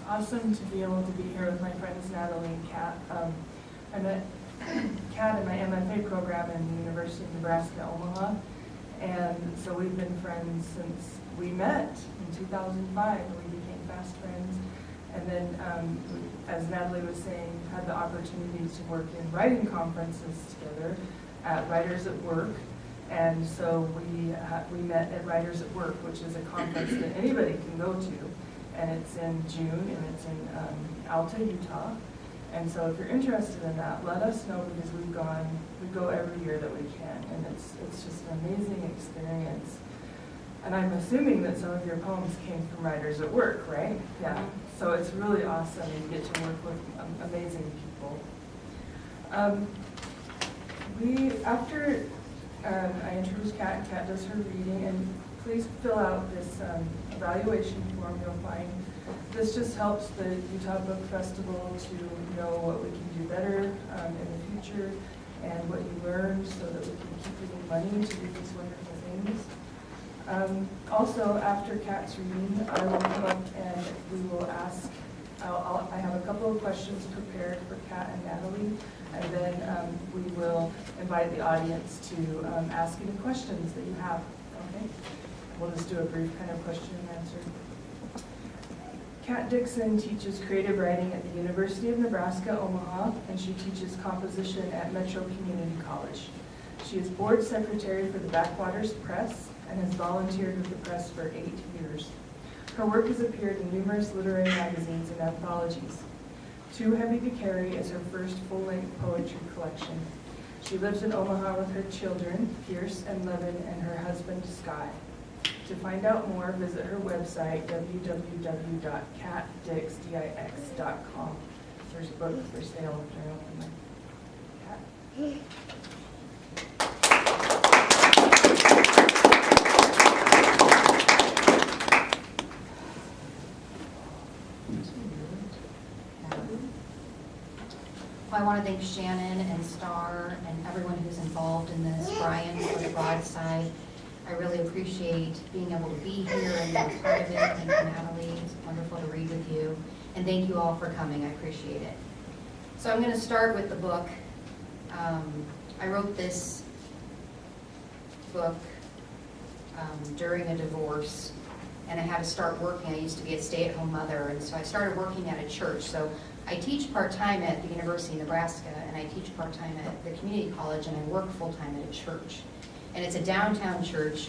awesome to be able to be here with my friends Natalie and Kat. I met Kat in my MFA program in the University of Nebraska, Omaha, and so we've been friends since we met in 2005, and we became fast friends. And then, as Natalie was saying, had the opportunity to work in writing conferences together at Writers at Work. And so we met at Writers at Work, which is a conference that anybody can go to. And it's in June, and it's in Alta, Utah. And so if you're interested in that, let us know, because we go every year that we can. And it's just an amazing experience. And I'm assuming that some of your poems came from Writers at Work, right? Yeah. So it's really awesome, and you get to work with amazing people. After I introduce Kat, Kat does her reading, and please fill out this evaluation form you'll find. This just helps the Utah Book Festival to know what we can do better in the future, and what you learned, so that we can keep getting money to do these wonderful things. Also, after Kat's reading, I will come up and we will ask, I have a couple of questions prepared for Kat and Natalie, and then we will invite the audience to ask any questions that you have, okay? We'll just do a brief kind of question and answer. Kat Dixon teaches creative writing at the University of Nebraska, Omaha, and she teaches composition at Metro Community College. She is board secretary for the Backwaters Press, and has volunteered with the press for 8 years. Her work has appeared in numerous literary magazines and anthologies. Too Heavy to Carry is her first full-length poetry collection. She lives in Omaha with her children, Pierce and Levin, and her husband, Sky. To find out more, visit her website, www.katdix.com. There's a book for sale if you're open there. Kat? Well, I want to thank Shannon and Star and everyone who's involved in this, Brian for the broadside. I really appreciate being able to be here and be a part of it. Thank you, Natalie. It's wonderful to read with you. And thank you all for coming. I appreciate it. So I'm going to start with the book. I wrote this book during a divorce, and I had to start working. I used to be a stay-at-home mother, and so I started working at a church. So I teach part-time at the University of Nebraska, and I teach part-time at the community college, and I work full-time at a church. And it's a downtown church,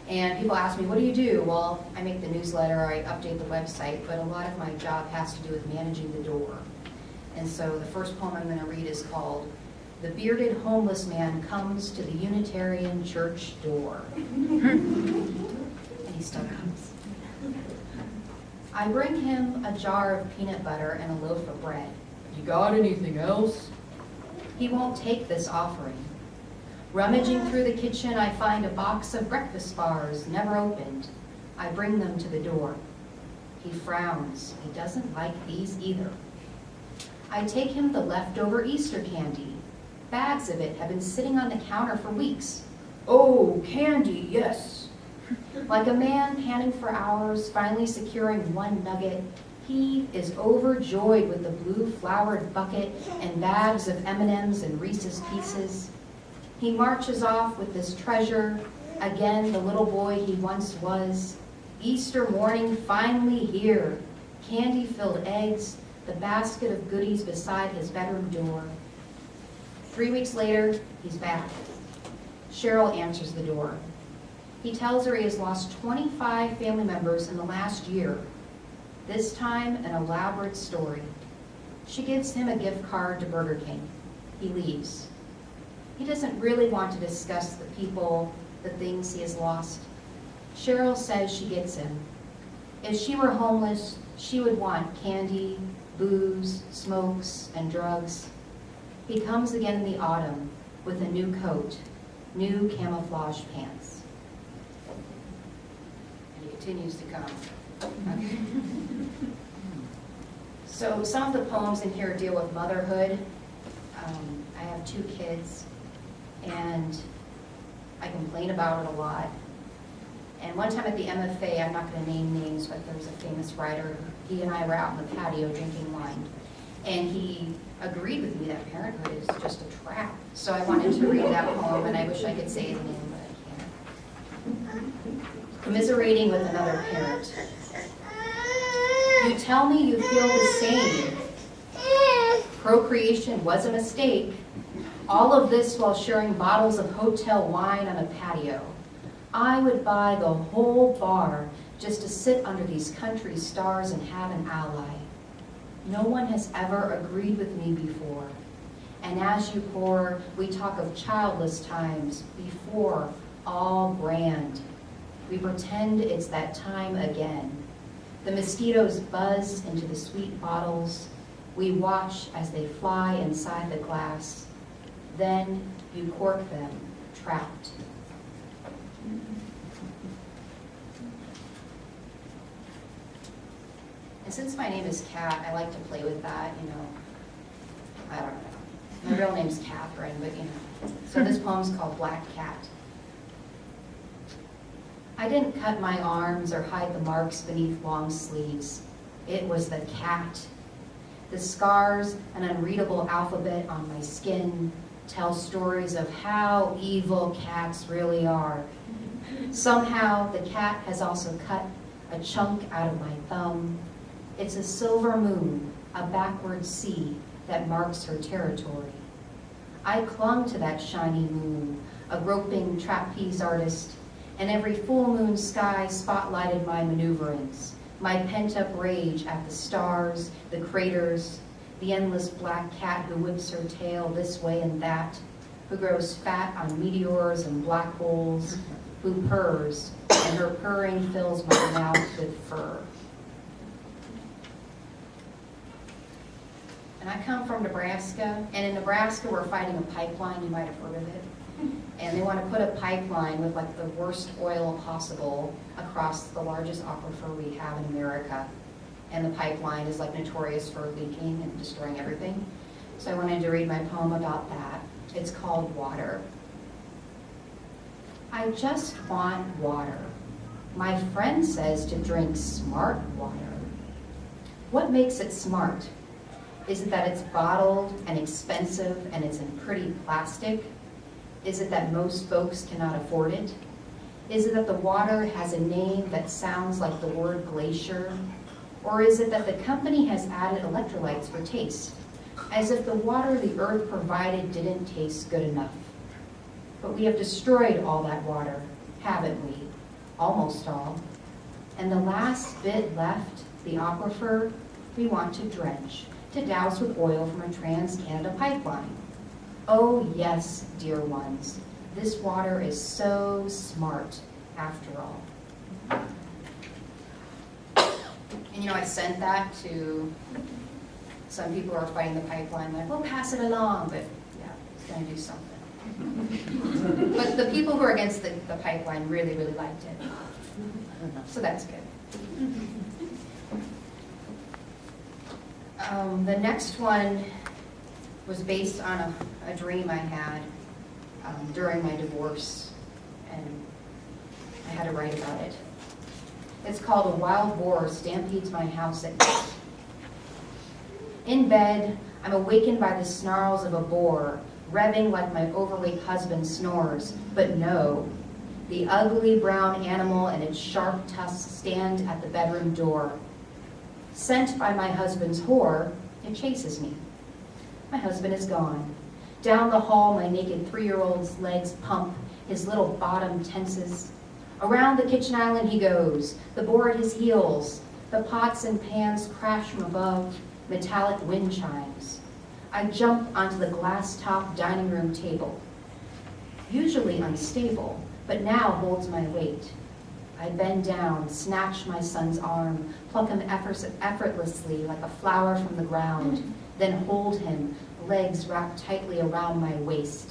and people ask me, what do you do? Well, I make the newsletter, I update the website, but a lot of my job has to do with managing the door. And so the first poem I'm going to read is called, "The Bearded Homeless Man Comes to the Unitarian Church Door." And he still comes. I bring him a jar of peanut butter and a loaf of bread. "You got anything else?" He won't take this offering. Rummaging through the kitchen, I find a box of breakfast bars, never opened. I bring them to the door. He frowns. He doesn't like these either. I take him the leftover Easter candy. Bags of it have been sitting on the counter for weeks. "Oh, candy, yes." Like a man panning for hours, finally securing one nugget, he is overjoyed with the blue flowered bucket and bags of M&Ms and Reese's Pieces. He marches off with this treasure, again the little boy he once was. Easter morning finally here, candy-filled eggs, the basket of goodies beside his bedroom door. 3 weeks later, he's back. Cheryl answers the door. He tells her he has lost 25 family members in the last year. This time, an elaborate story. She gives him a gift card to Burger King. He leaves. He doesn't really want to discuss the people, the things he has lost. Cheryl says she gets him. If she were homeless, she would want candy, booze, smokes, and drugs. He comes again in the autumn with a new coat, new camouflage pants. And he continues to come. Okay. So some of the poems in here deal with motherhood. I have 2 kids, and I complain about it a lot. And one time at the MFA, I'm not going to name names, but there's a famous writer. He and I were out in the patio drinking wine. And he agreed with me that parenthood is just a trap. So I wanted to read that poem, and I wish I could say his name, but I can't. Commiserating with another parent. You tell me you feel the same. Procreation was a mistake. All of this while sharing bottles of hotel wine on a patio. I would buy the whole bar just to sit under these country stars and have an ally. No one has ever agreed with me before. And as you pour, we talk of childless times before all grand. We pretend it's that time again. The mosquitoes buzz into the sweet bottles. We watch as they fly inside the glass. Then you cork them, trapped. And since my name is Kat, I like to play with that, I don't know. My real name's Catherine, but So this poem's called Black Cat. I didn't cut my arms or hide the marks beneath long sleeves. It was the cat. The scars, an unreadable alphabet on my skin, tell stories of how evil cats really are. Somehow, the cat has also cut a chunk out of my thumb. It's a silver moon, a backward sea that marks her territory. I clung to that shiny moon, a groping trapeze artist, and every full moon sky spotlighted my maneuverings, my pent-up rage at the stars, the craters, the endless black cat who whips her tail this way and that, who grows fat on meteors and black holes, who purrs, and her purring fills my mouth with fur. And I come from Nebraska, and in Nebraska we're fighting a pipeline, you might have heard of it. And they want to put a pipeline with like the worst oil possible across the largest aquifer we have in America. And the pipeline is like notorious for leaking and destroying everything. So I wanted to read my poem about that. It's called Water. I just want water. My friend says to drink smart water. What makes it smart? Is it that it's bottled and expensive and it's in pretty plastic? Is it that most folks cannot afford it? Is it that the water has a name that sounds like the word glacier? Or is it that the company has added electrolytes for taste, as if the water the earth provided didn't taste good enough? But we have destroyed all that water, haven't we? Almost all. And the last bit left, the aquifer, we want to drench, to douse with oil from a Trans-Canada pipeline. Oh yes, dear ones, this water is so smart after all. And I sent that to some people who are fighting the pipeline, like, we'll pass it along, but yeah, it's gonna do something. But the people who are against the pipeline really, really liked it. So that's good. The next one was based on a dream I had during my divorce, and I had to write about it. It's called A Wild Boar Stampedes My House at Night. In bed, I'm awakened by the snarls of a boar, revving like my overweight husband snores, but no. The ugly brown animal and its sharp tusks stand at the bedroom door. Sent by my husband's whore, it chases me. My husband is gone. Down the hall, my naked 3-year-old's legs pump, his little bottom tenses. Around the kitchen island he goes, the boar at his heels. The pots and pans crash from above, metallic wind chimes. I jump onto the glass-top dining room table. Usually unstable, but now holds my weight. I bend down, snatch my son's arm, pluck him effortlessly like a flower from the ground, then hold him, legs wrapped tightly around my waist.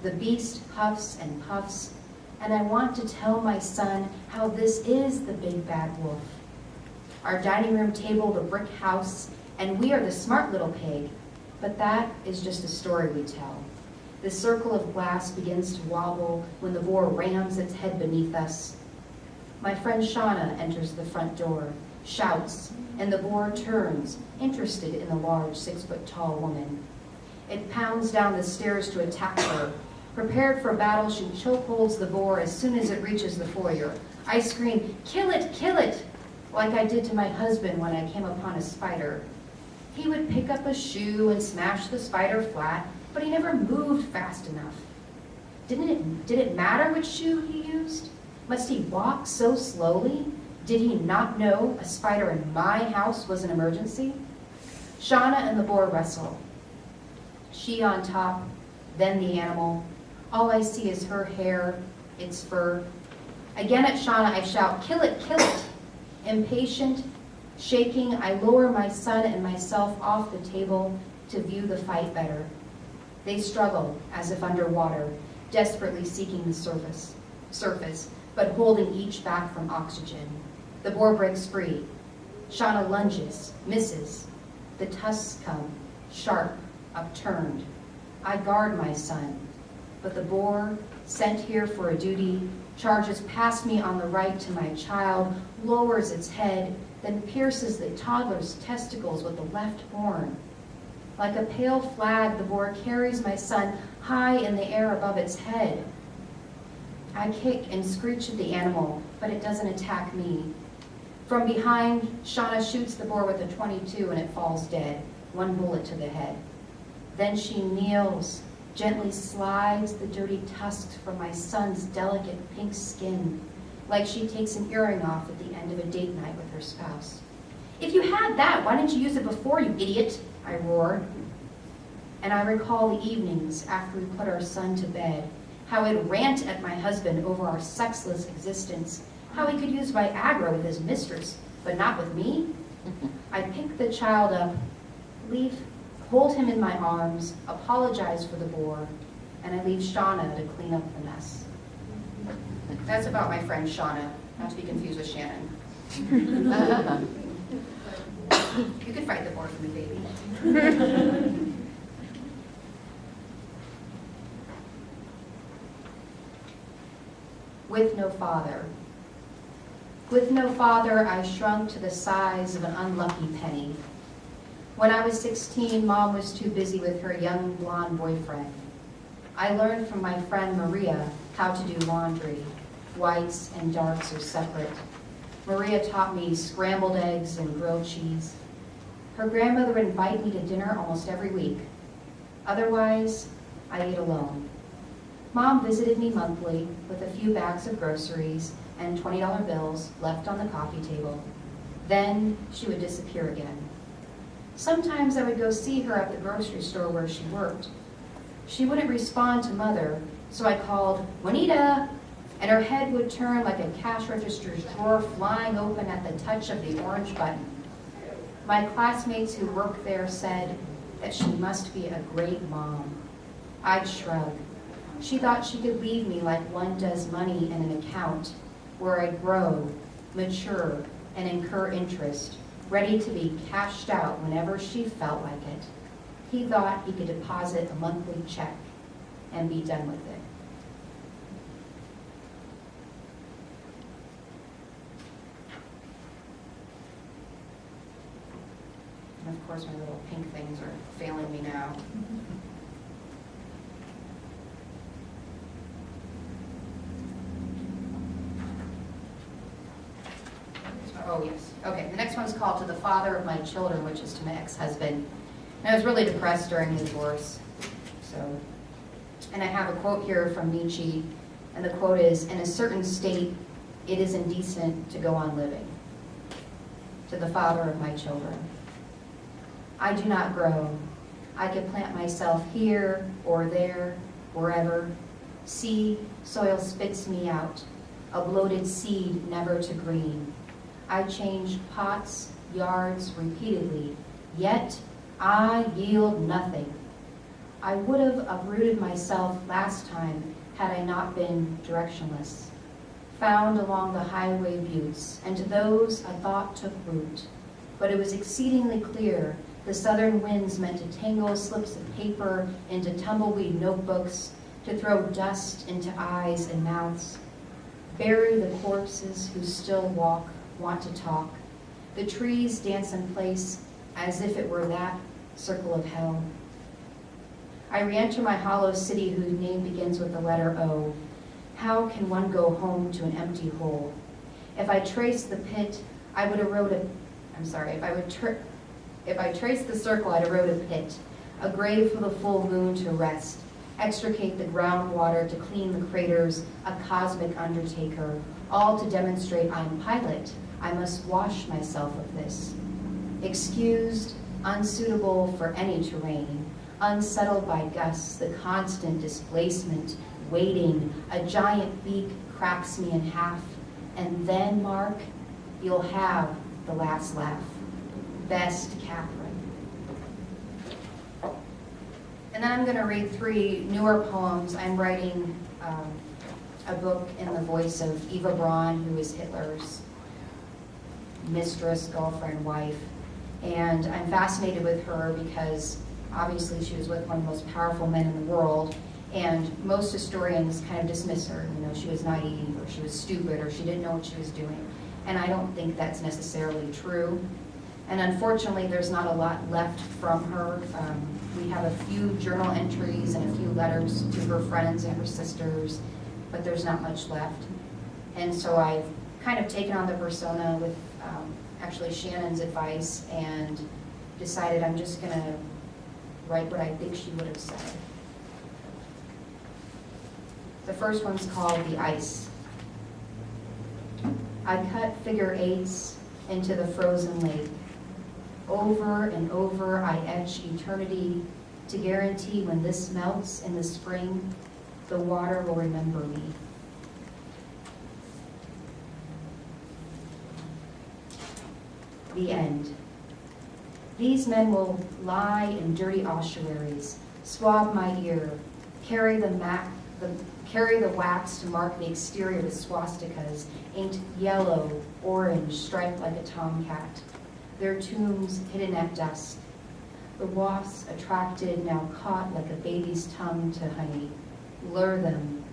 The beast huffs and puffs, and I want to tell my son how this is the big bad wolf. Our dining room table, the brick house, and we are the smart little pig, but that is just a story we tell. The circle of glass begins to wobble when the boar rams its head beneath us. My friend Shauna enters the front door, shouts, and the boar turns, interested in the large 6-foot-tall woman. It pounds down the stairs to attack her. Prepared for battle, she chokeholds the boar as soon as it reaches the foyer. I scream, "Kill it," like I did to my husband when I came upon a spider. He would pick up a shoe and smash the spider flat, but he never moved fast enough. Did it matter which shoe he used? Must he walk so slowly? Did he not know a spider in my house was an emergency? Shauna and the boar wrestle. She on top, then the animal. All I see is her hair, its fur. Again at Shauna I shout, "Kill it, kill it!" Impatient, shaking, I lower my son and myself off the table to view the fight better. They struggle as if underwater, desperately seeking the surface, but holding each back from oxygen. The boar breaks free. Shauna lunges, misses. The tusks come, sharp, upturned. I guard my son, but the boar, sent here for a duty, charges past me on the right to my child, lowers its head, then pierces the toddler's testicles with the left horn. Like a pale flag, the boar carries my son high in the air above its head. I kick and screech at the animal, but it doesn't attack me. From behind, Shauna shoots the boar with a .22 and it falls dead, one bullet to the head. Then she kneels, gently slides the dirty tusks from my son's delicate pink skin, like she takes an earring off at the end of a date night with her spouse. "If you had that, why didn't you use it before, you idiot?" I roar. And I recall the evenings after we put our son to bed, how I'd rant at my husband over our sexless existence, how he could use Viagra with his mistress, but not with me. I pick the child up, hold him in my arms, apologize for the boar, and I leave Shauna to clean up the mess. That's about my friend Shauna, not to be confused with Shannon. You could fight the boar for me, baby. With no father. With no father, I shrunk to the size of an unlucky penny. When I was 16, Mom was too busy with her young blonde boyfriend. I learned from my friend Maria how to do laundry. Whites and darks are separate. Maria taught me scrambled eggs and grilled cheese. Her grandmother would invite me to dinner almost every week. Otherwise, I ate alone. Mom visited me monthly with a few bags of groceries and $20 bills left on the coffee table. Then she would disappear again. Sometimes I would go see her at the grocery store where she worked. She wouldn't respond to Mother, so I called, "Juanita," and her head would turn like a cash register's drawer flying open at the touch of the orange button. My classmates who worked there said that she must be a great mom. I'd shrug. She thought she could leave me like one does money in an account, where I'd grow, mature, and incur interest, ready to be cashed out whenever she felt like it. He thought he could deposit a monthly check and be done with it. And of course, my little pink things are failing me now. Oh, yes. Okay, the next one's called "To the Father of My Children," which is to my ex-husband. And I was really depressed during the divorce. And I have a quote here from Nietzsche, and the quote is, "In a certain state, it is indecent to go on living. To the father of my children. I do not grow. I could plant myself here or there, wherever. See, soil spits me out, a bloated seed never to green. I change pots, yards repeatedly, yet I yield nothing. I would have uprooted myself last time had I not been directionless, found along the highway buttes, and to those a thought took root. But it was exceedingly clear the southern winds meant to tangle slips of paper into tumbleweed notebooks, to throw dust into eyes and mouths. Bury the corpses who still walk, want to talk. The trees dance in place as if it were that circle of hell. I re-enter my hollow city whose name begins with the letter O. How can one go home to an empty hole? If I trace the pit, I would erode a, I'm sorry, if I trace the circle, I'd erode a pit, a grave for the full moon to rest, extricate the groundwater to clean the craters, a cosmic undertaker, all to demonstrate I'm pilot. I must wash myself of this. Excused, unsuitable for any terrain, unsettled by gusts, the constant displacement, waiting, a giant beak cracks me in half, and then, Mark, you'll have the last laugh. Best, Catherine. And then I'm going to read 3 newer poems. I'm writing a book in the voice of Eva Braun, who is Hitler's mistress, girlfriend, wife. And I'm fascinated with her because obviously she was with one of the most powerful men in the world, and most historians kind of dismiss her. You know, she was naive, or she was stupid, or she didn't know what she was doing. And I don't think that's necessarily true. And unfortunately, there's not a lot left from her. We have a few journal entries and a few letters to her friends and her sisters, but there's not much left. And so I've kind of taken on the persona with actually Shannon's advice and decided I'm just going to write what I think she would have said. The first one's called The Ice. I cut figure 8s into the frozen lake. Over and over I etch eternity to guarantee when this melts in the spring, the water will remember me. The end. These men will lie in dirty ossuaries, swab my ear, carry the wax to mark the exterior with swastikas, inked yellow, orange, striped like a tomcat. Their tombs hidden at dusk. The wasps attracted, now caught like a baby's tongue to honey. Lure them,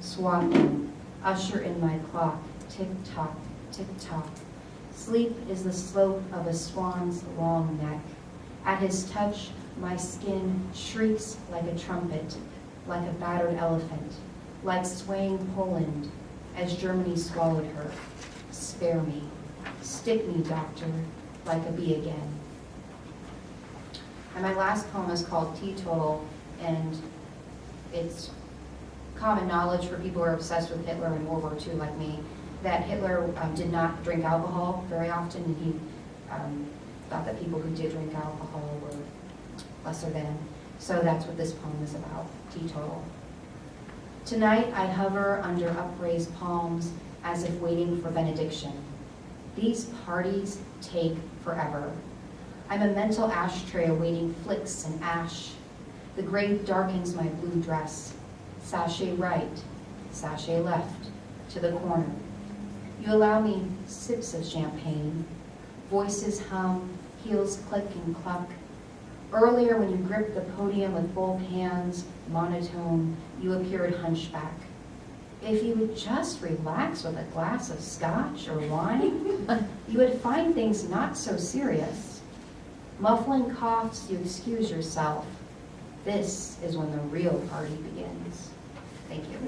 swat them, usher in my clock, tick-tock, tick-tock. Sleep is the slope of a swan's long neck. At his touch, my skin shrieks like a trumpet, like a battered elephant, like swaying Poland as Germany swallowed her. Spare me. Stick me, doctor, like a bee again. And my last poem is called Teetotal, and it's common knowledge for people who are obsessed with Hitler in World War II like me, that Hitler did not drink alcohol very often, and he thought that people who did drink alcohol were lesser than. So that's what this poem is about, Teetotal. Tonight I hover under upraised palms as if waiting for benediction. These parties take forever. I'm a mental ashtray awaiting flicks and ash. The grave darkens my blue dress. Sachet right, sachet left, to the corner. You allow me sips of champagne. Voices hum, heels click and cluck. Earlier, when you gripped the podium with both hands, monotone, you appeared hunchback. If you would just relax with a glass of scotch or wine, you would find things not so serious. Muffling coughs, you excuse yourself. This is when the real party begins. Thank you.